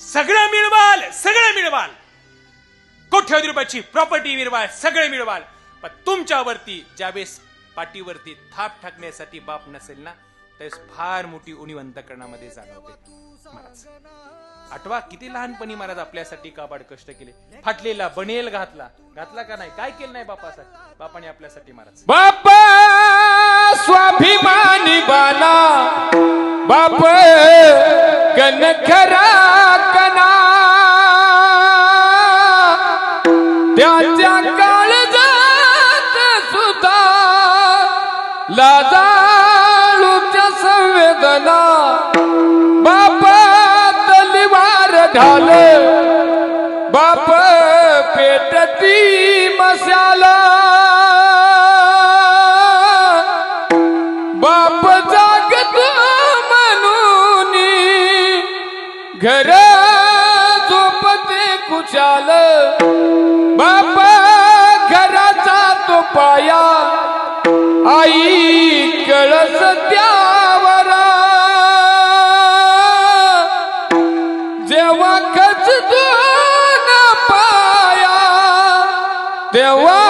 सगळं मिळवाल, सगळं मिळवाल, कोट्यावधी रुपयाची प्रॉपर्टी मिळवाल, सगळे मिळवाल, पण तुमच्यावरती ज्यावेळेस पाठीवरती थाप टाकण्यासाठी बाप नसेल ना, त्यावेळेस फार मोठी उणीव अंतःकरणामध्ये जाणवते. महाराज आठवा, किती लहानपणी महाराज आपल्यासाठी काबाड कष्ट केले. फाटलेला बनेल घातला का नाही? काय केलं नाही बापासाठी, बापाने आपल्यासाठी. महाराज बापा स्वाभिमानी बाला, बाप कनखरा कना, त्याच्या काळजात सुद्धा लाजाळूच्या संवेदना. बाप तलवार ढाल, बाप पेटती मशाला. बाप जागत म्हणून घर झोपते कुशाल. बाप घराचा तो पाया, आई कळस त्यावरा. जेव्हा खचतो ना पाया, तेव्हा